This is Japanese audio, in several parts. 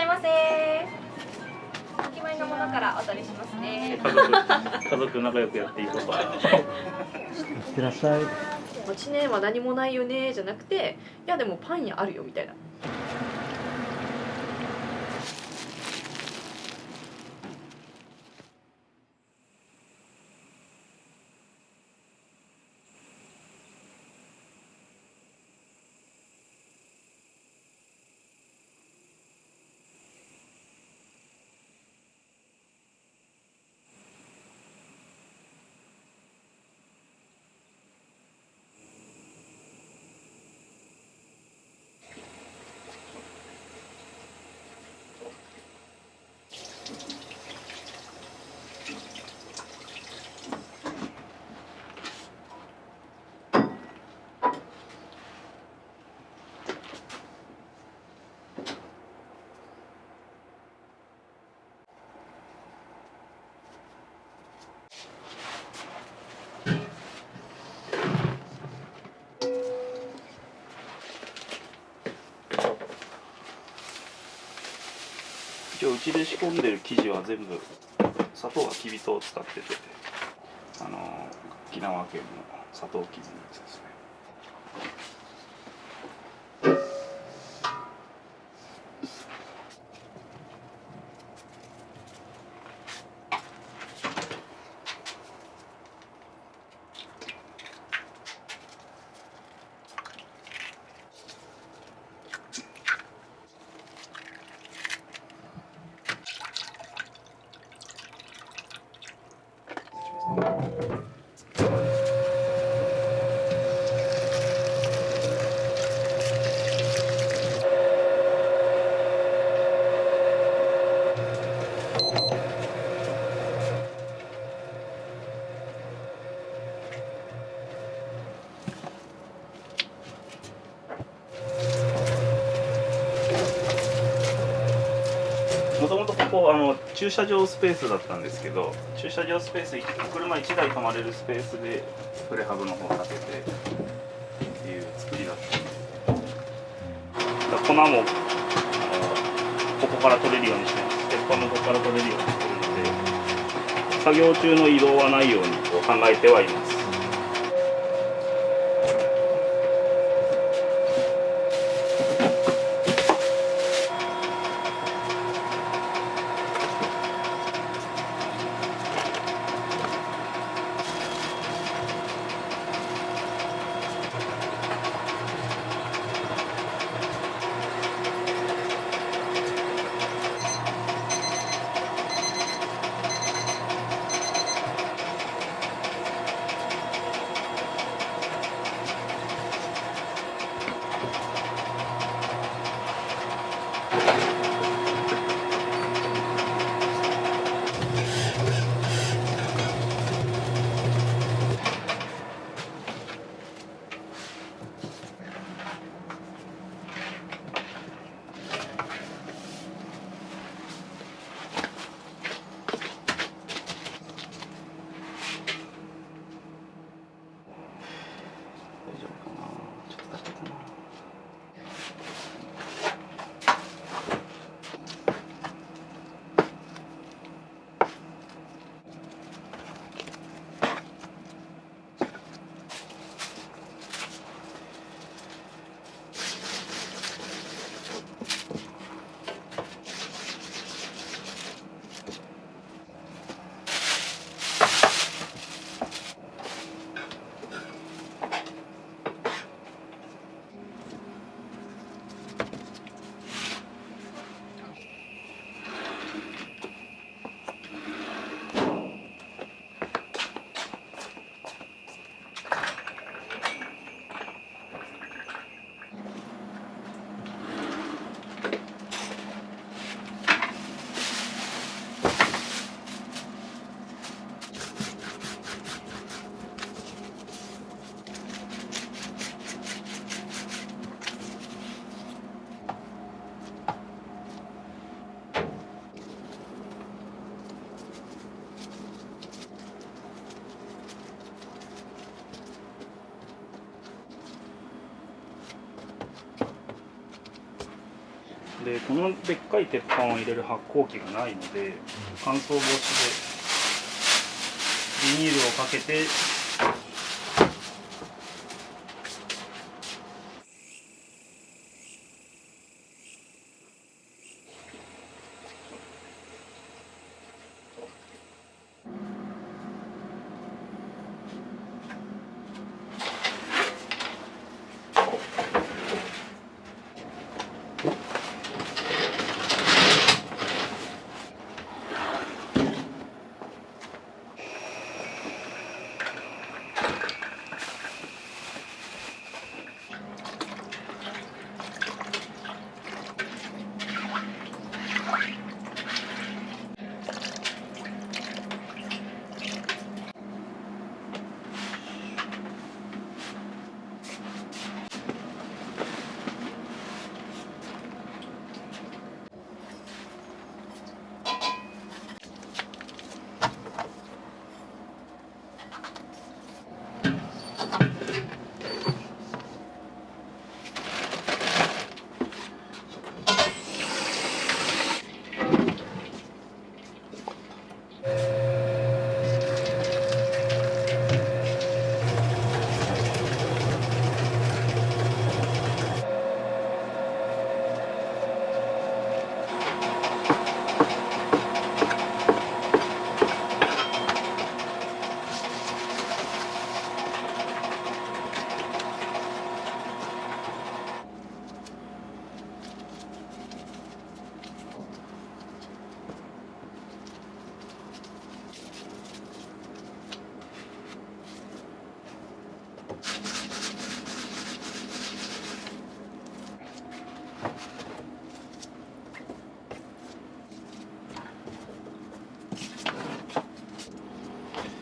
ませ。お決まりのものからお取りしますね。家族仲良くやっていいことは。いってらっしゃい。知念は何もないよねじゃなくて、いやでもパン屋あるよみたいな。一応うちで仕込んでる生地は全部砂糖はきび糖を使ってて、沖縄県の砂糖生地のやつですね。もともとここ駐車場スペースだったんですけど、駐車場スペース車1台止まれるスペースでプレハブの方を建ててっていう作りだったんで、だから粉もここから取れるようにしてます。鉄板のここから取れるようにしてるので、作業中の移動はないように考えてはいます。でこのでっかい鉄板を入れる発酵機がないので、乾燥防止でビニールをかけて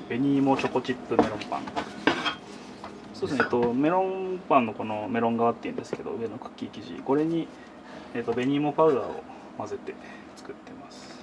紅芋チョコチップメロンパン。そうですね、メロンパンのこのメロン側っていうんですけど、上のクッキー生地、これに、紅芋パウダーを混ぜて作ってます。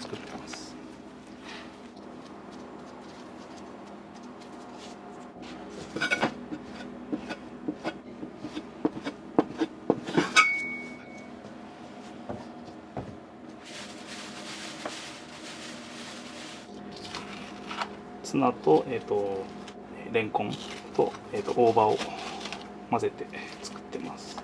作ってます。ツナとレンコンと大葉を混ぜて作ってます。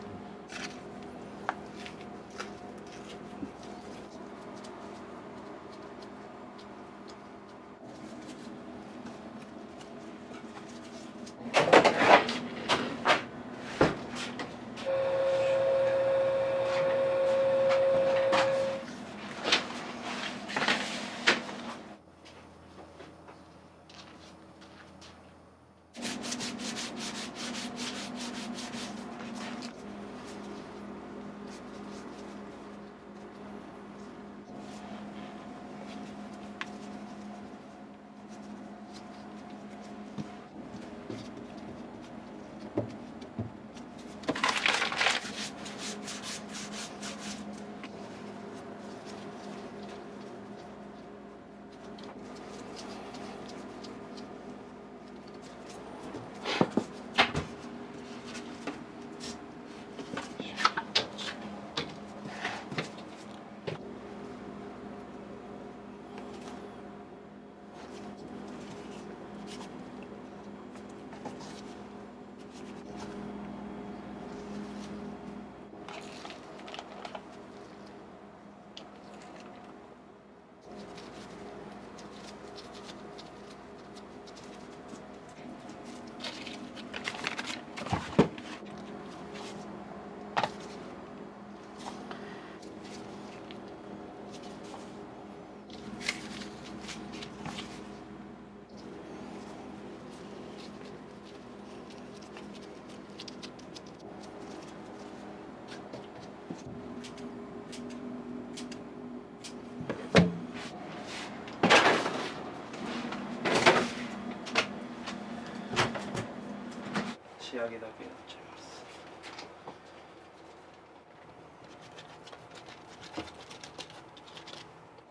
上げだけになっちゃいます。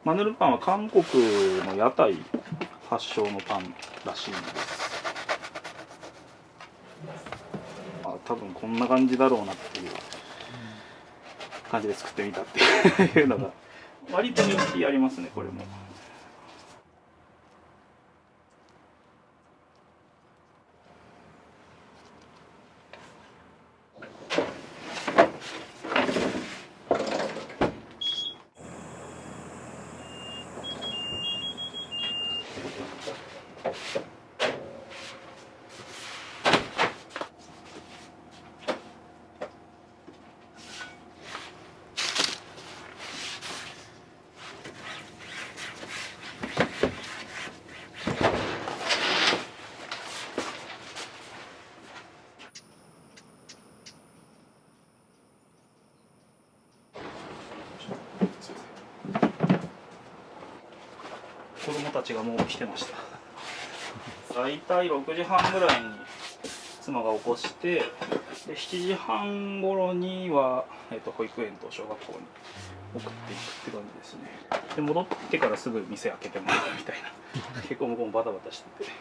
マヌルパンは韓国の屋台発祥のパンらしいんです。多分こんな感じだろうなっていう感じで作ってみたっていうのが割と人気ありますね、これも。子供たちがもう来てました。大体6時半ぐらいに妻が起こして、で7時半頃には、保育園と小学校に送っていくって感じですね。で戻ってからすぐ店開けてもらうみたいな結構向こうもバタバタしてて、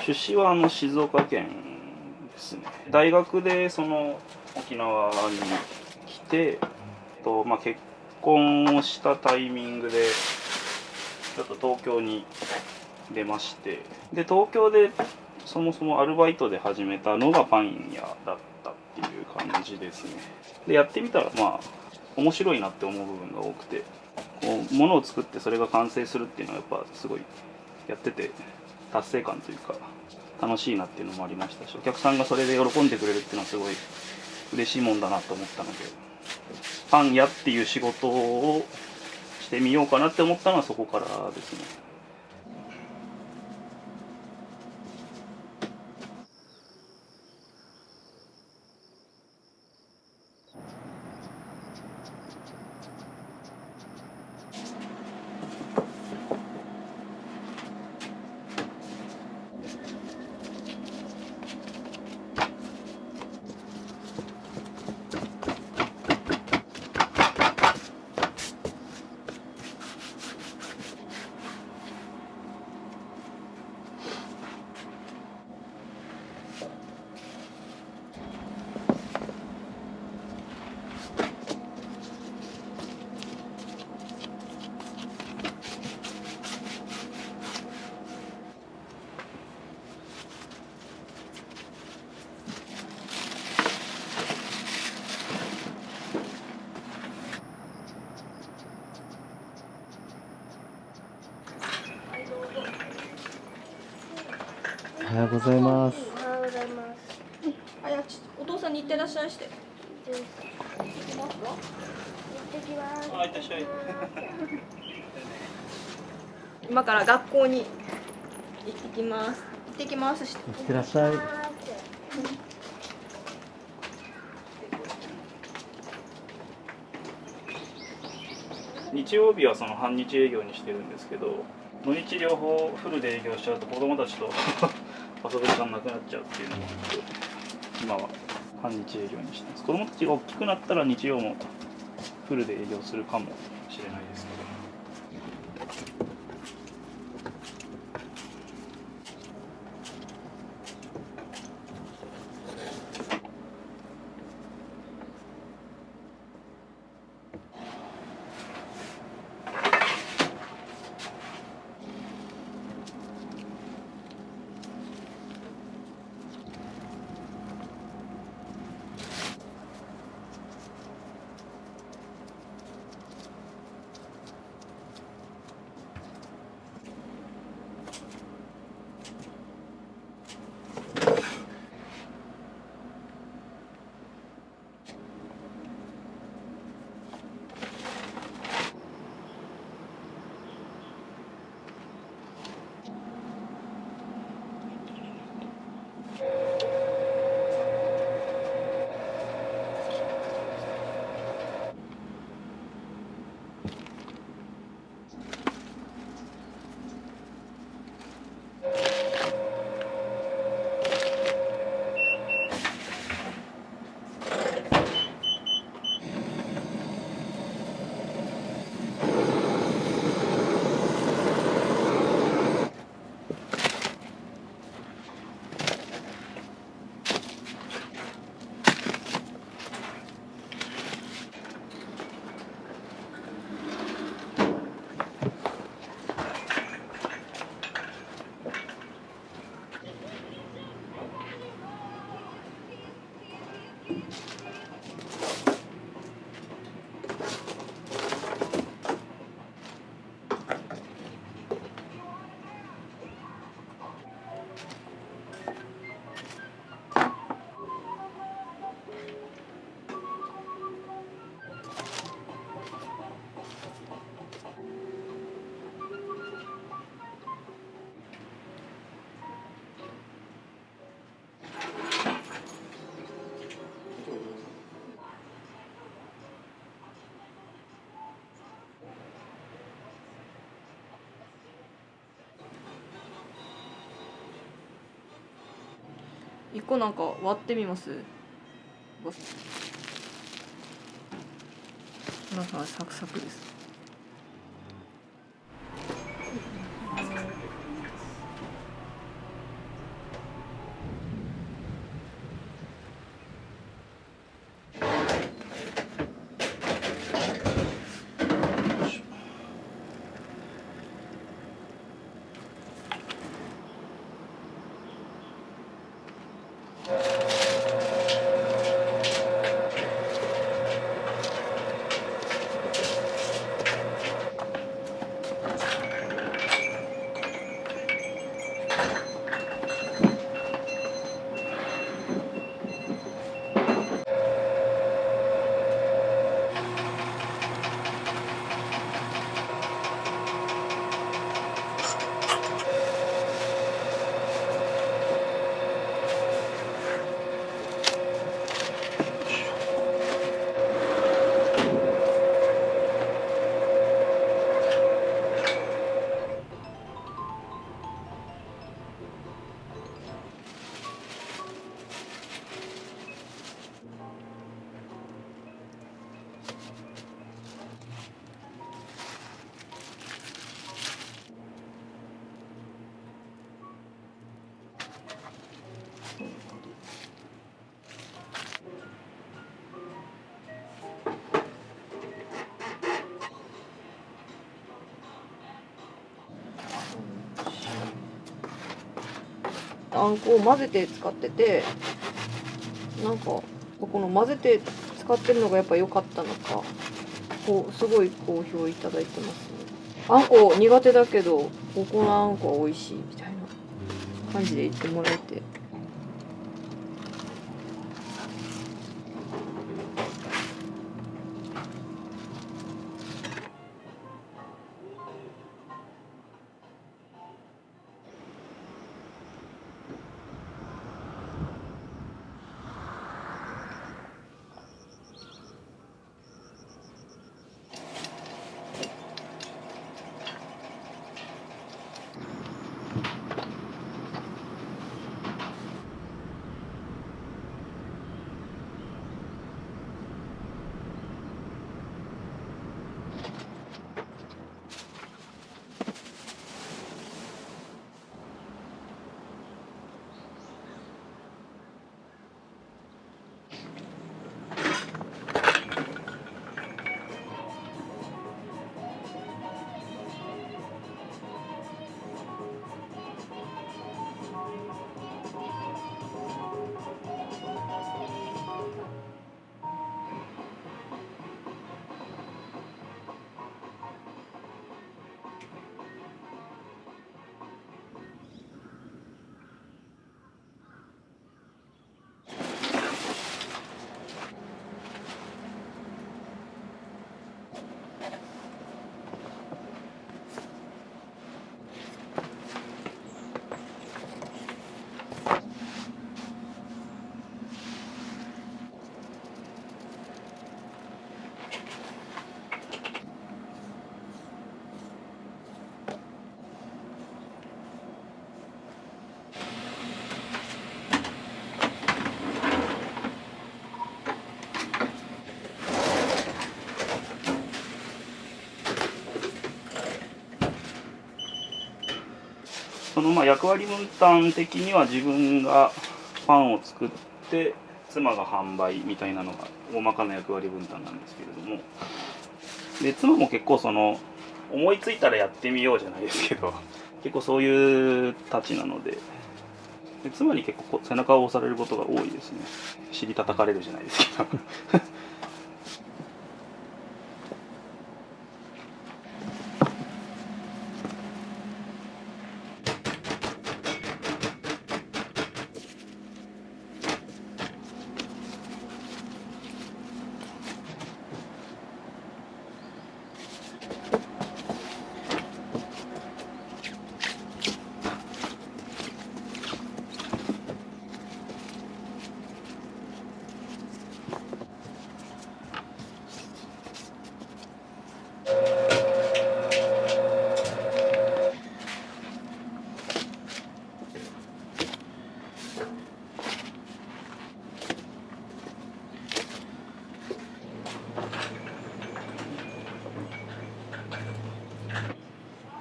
出身は静岡県ですね。大学でその沖縄に来て、結婚をしたタイミングでちょっと東京に出まして、で東京でそもそもアルバイトで始めたのがパン屋だったっていう感じですね。でやってみたら面白いなって思う部分が多くて、こう物を作ってそれが完成するっていうのはやっぱすごいやってて達成感というか楽しいなっていうのもありましたし、お客さんがそれで喜んでくれるっていうのはすごい嬉しいもんだなと思ったので、パン屋っていう仕事をしてみようかなって思ったのはそこからですね。おはようございます。おはようございます。あ、いやちょっとに行ってらっしゃいして。行ってきます。あ、いってらっしゃい。今から学校に行ってきます。行ってきますして。いってらっしゃい。日曜日はその半日営業にしてるんですけど、土日両方フルで営業しちゃうと子供たちと遊ぶ時間なくなっちゃうっていうのもあって、今は半日営業にしてます。子供たちが大きくなったら日曜もフルで営業するかもしれないですけど。一個なんか割ってみます。中はサクサクです。あんこを混ぜて使ってて、なんかこの混ぜて使ってるのがやっぱ良かったのか、こうすごい好評いただいてますね。あんこ苦手だけどここのあんこは美味しいみたいな感じで言ってもらえて。その役割分担的には自分がパンを作って妻が販売みたいなのが大まかな役割分担なんですけれども、で妻も結構思いついたらやってみようじゃないですけど結構そういうたちなので、妻に結構背中を押されることが多いですね。尻叩かれるじゃないですけど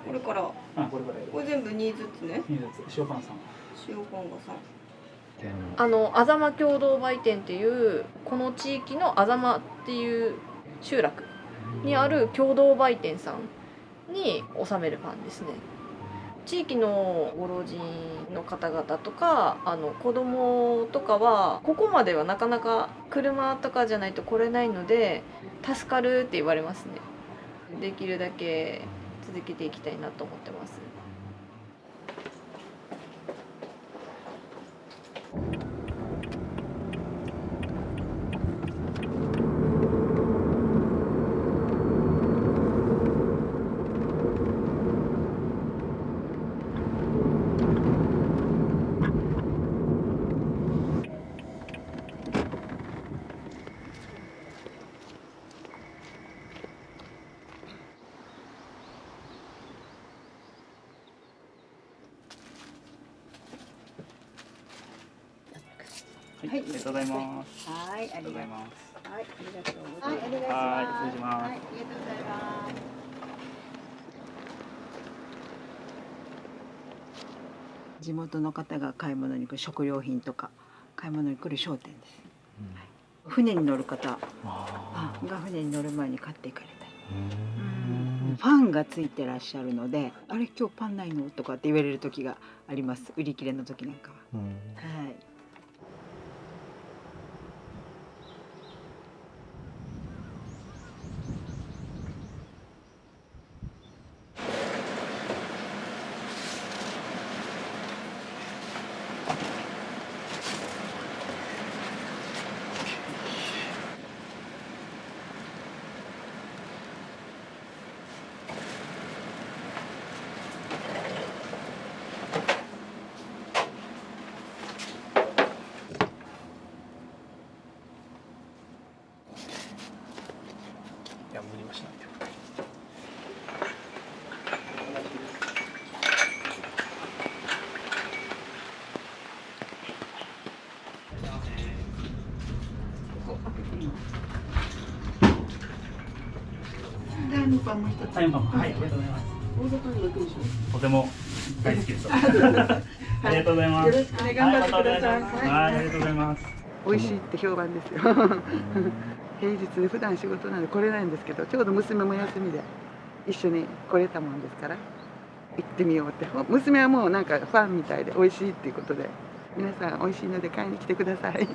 これからこれ全部2ずつね。塩パンさん。塩パンガさん。あざま共同売店っていうこの地域のあざまっていう集落にある共同売店さんに納めるパンですね。地域のご老人の方々とか子供とかはここまではなかなか車とかじゃないと来れないので助かるって言われますね。できるだけ続けていきたいなと思ってます。はい、ありがとうございます。はい、ありがとうございます。はい、ありがとうございます。はい、お願いします。はい、失礼します。はい、ありがとうございます。地元の方が買い物に来る食料品とか買い物に来る商店です。船に乗る方が船に乗る前に買っていかれたり。ファンがついてらっしゃるので、あれ今日パンないのとかって言われる時があります。売り切れの時なんかは。はい。や無理はしないよ。タイムパンも一つ。タイムパンも、はい、ありがとうございます。とても大好きです。ありがとうございます。よろしくね、頑張ってください。はい、ありがとうございます。美味しいって評判ですよ平日普段仕事なんで来れないんですけど、ちょうど娘も休みで一緒に来れたもんですから行ってみようって。娘はもうなんかファンみたいで美味しいっていうことで、皆さん美味しいので買いに来てください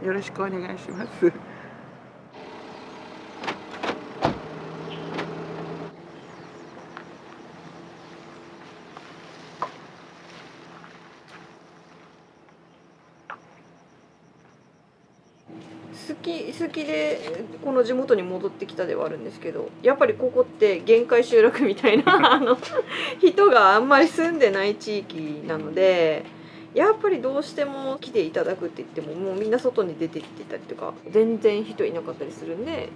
よろしくお願いします好きでこの地元に戻ってきたではあるんですけど、やっぱりここって限界集落みたいな人があんまり住んでない地域なので、やっぱりどうしても来ていただくって言ってももうみんな外に出て行ってたりとか全然人いなかったりするんで、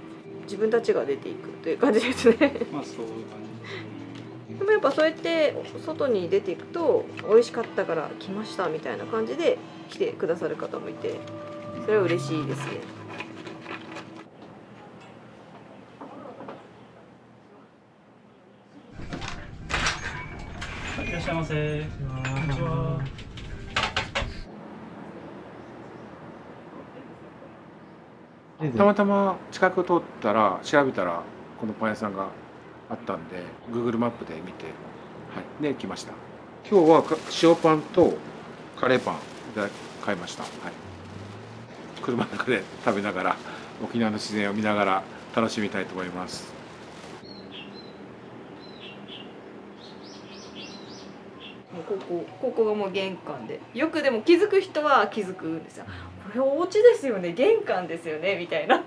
自分たちが出ていくという感じですねまあそういう感じ。でもやっぱそうやって外に出ていくと美味しかったから来ましたみたいな感じで来てくださる方もいて、それは嬉しいですね。じらっしゃいませ。こんにちは。たまたま近く通ったら調べたらこのパン屋さんがあったんで Google マップで見て、はい、で来ました。今日は塩パンとカレーパン買いました、はい、車の中で食べながら沖縄の自然を見ながら楽しみたいと思います。もうここがもう玄関で、よくでも気づく人は気づくんですよ。これお家ですよね、玄関ですよねみたいな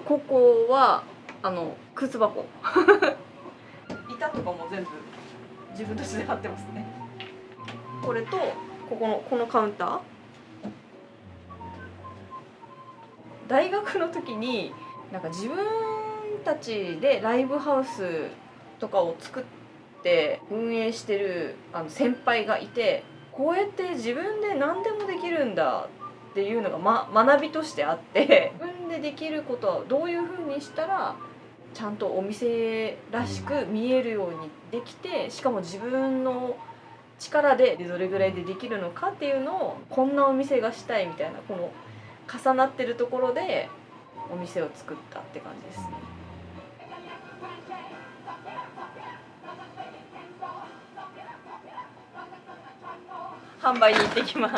ここは靴箱板とかも全部自分たちで貼ってますね。これとこのカウンター、大学の時になんか自分たちでライブハウスとかを作って運営してる先輩がいて、こうやって自分で何でもできるんだっていうのが、学びとしてあって、自分でできることはどういうふうにしたらちゃんとお店らしく見えるようにできて、しかも自分の力でどれぐらいでできるのかっていうのを、こんなお店がしたいみたいな、この重なってるところでお店を作ったって感じですね。販売に行ってきます。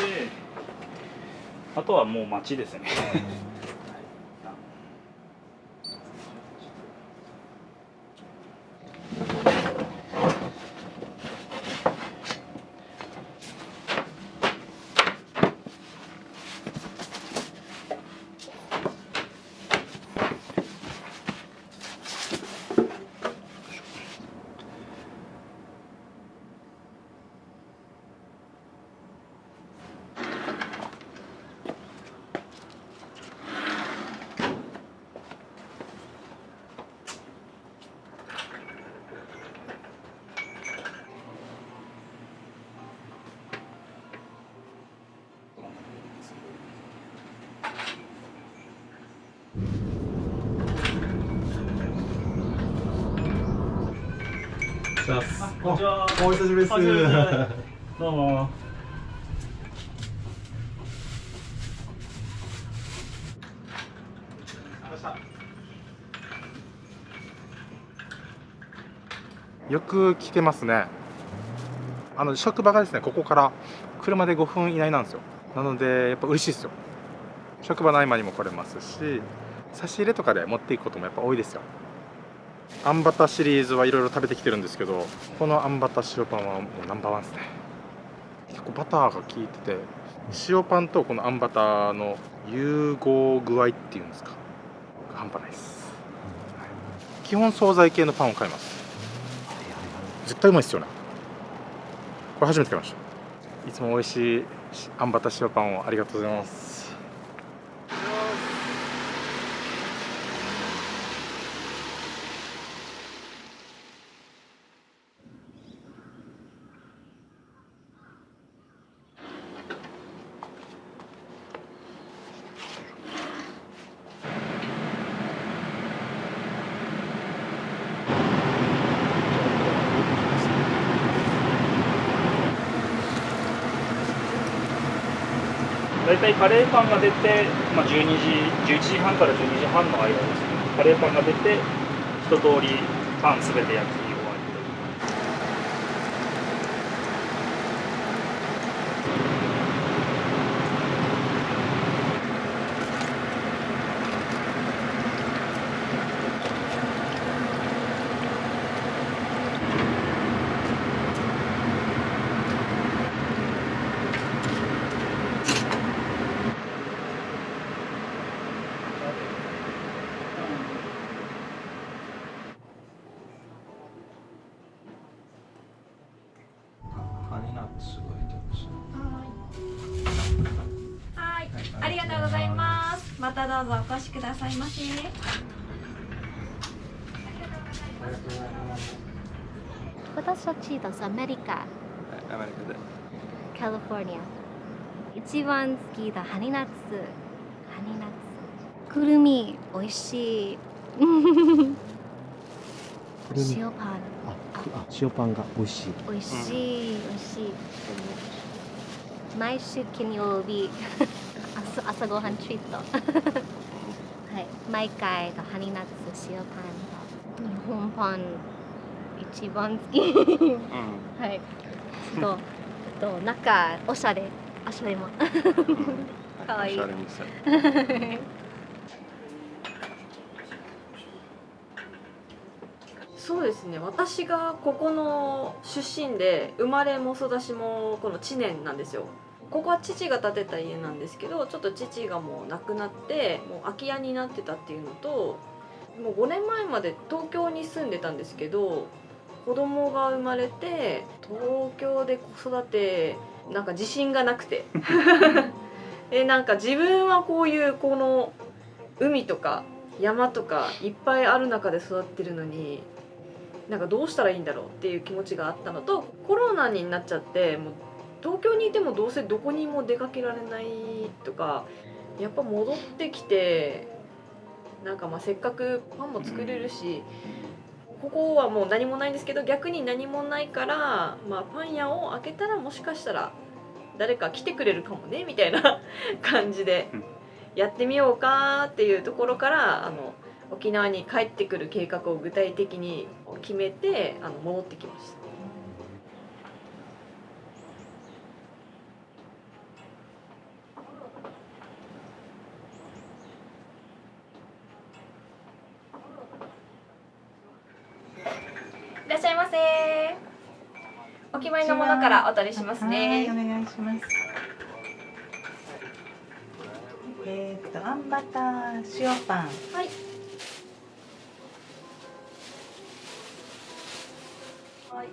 で、あとはもう街ですね。こんにちは。お久しぶりです。どうも。よく来てますね。職場がですね、ここから車で5分以内なんですよ。なのでやっぱ嬉しいですよ。職場の合間にも来れますし、差し入れとかで持っていくこともやっぱ多いですよ。あんバタシリーズはいろいろ食べてきてるんですけど、このあんバタ塩パンはもうナンバーワンですね。結構バターが効いてて、塩パンとこのあんバターの融合具合っていうんですか、半端ないです。基本惣菜系のパンを買います。絶対うまいですよね。これ初めて買いました。いつも美味しいあんバタ塩パンをありがとうございます。だいたいカレーパンが出て、11時半から12時半の間ですね。カレーパンが出て、一通りパンすべて焼き終わり。すごい楽しい。はい、ありがとうございます。またどうぞお越しくださいませ。私たちとアメリカ、アメリカで。カリフォルニア。一番好きだハニーナッツ。ハニーナッツ。くるみ、美味しい。くるみ。塩パン。塩パンが美味しい。美味しい、美味しい。毎週金曜日、朝ごはんチリート。はい、毎回ハニーナッツ、塩パンと日本パン一番好き。はい。中おしゃれ、おしゃれも。かわいい。おしゃれ店。そうですね、私がここの出身で生まれも育ちもこの知念なんですよ。ここは父が建てた家なんですけど、ちょっと父がもう亡くなってもう空き家になってたっていうのと、もう5年前まで東京に住んでたんですけど、子供が生まれて東京で子育てなんか自信がなくてなんか自分はこういうこの海とか山とかいっぱいある中で育ってるのに、なんかどうしたらいいんだろうっていう気持ちがあったのと、コロナになっちゃってもう東京にいてもどうせどこにも出かけられないとか、やっぱ戻ってきてなんかまあせっかくパンも作れるし、ここはもう何もないんですけど、逆に何もないから、まあ、パン屋を開けたらもしかしたら誰か来てくれるかもねみたいな感じでやってみようかっていうところから沖縄に帰ってくる計画を具体的に決めて戻ってきました。いらっしゃいませ。お決まりのものからお取りしますね。はい、お願いします。あんバター塩パン。はい。はい。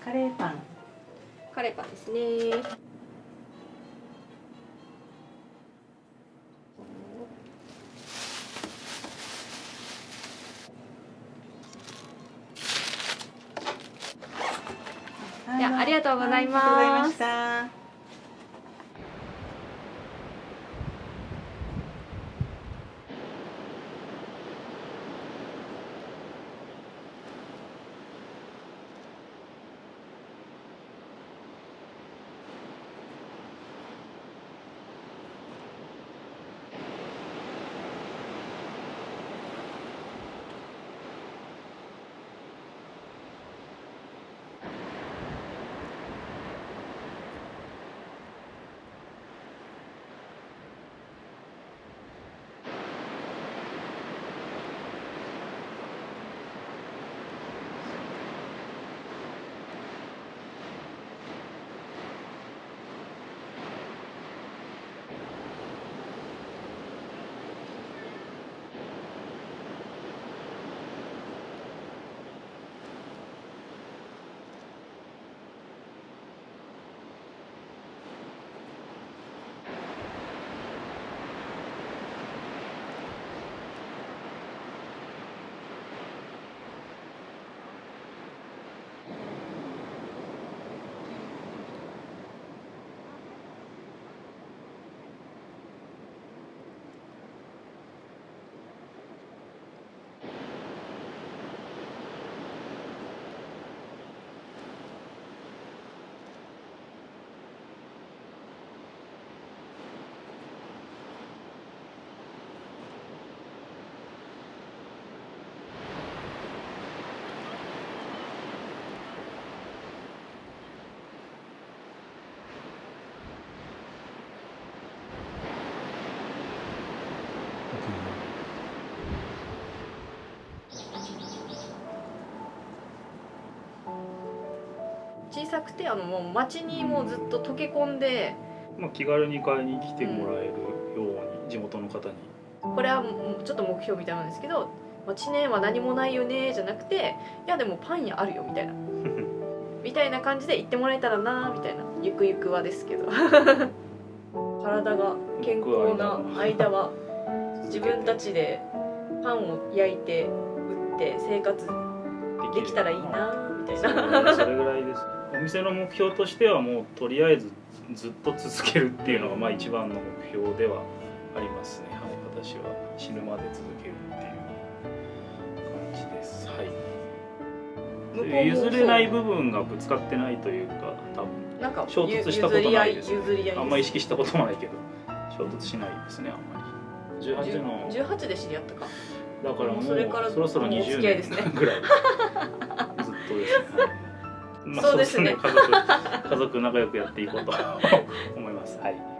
カレーパン。カレーパンですね。ありがとうございます。ありがとうございました。小さくてもう街にもうずっと溶け込んで、気軽に買いに来てもらえるように、地元の方に。これはもうちょっと目標みたいなんですけど、まあ、知念は何もないよねじゃなくて、いやでもパン屋あるよみたいなみたいな感じで言ってもらえたらなみたいな、ゆくゆくはですけど体が健康な間は自分たちでパンを焼いて売って生活できたらいいなみたいなそれぐらいです。お店の目標としてはもうとりあえずずっと続けるっていうのがまあ一番の目標ではありますね。はい、私は死ぬまで続けるっていう感じです。はい。譲れない部分がぶつかってないというか、多分なんか衝突したことないです、譲り合いあんまり意識したこともないけど衝突しないですね、あんまり。18で知り合ったか。だからもうそれからそろそろ20お付き合いですね年ぐらいずっとですね。はい、まあそうですね家族仲良くやっていこうと思います。はい。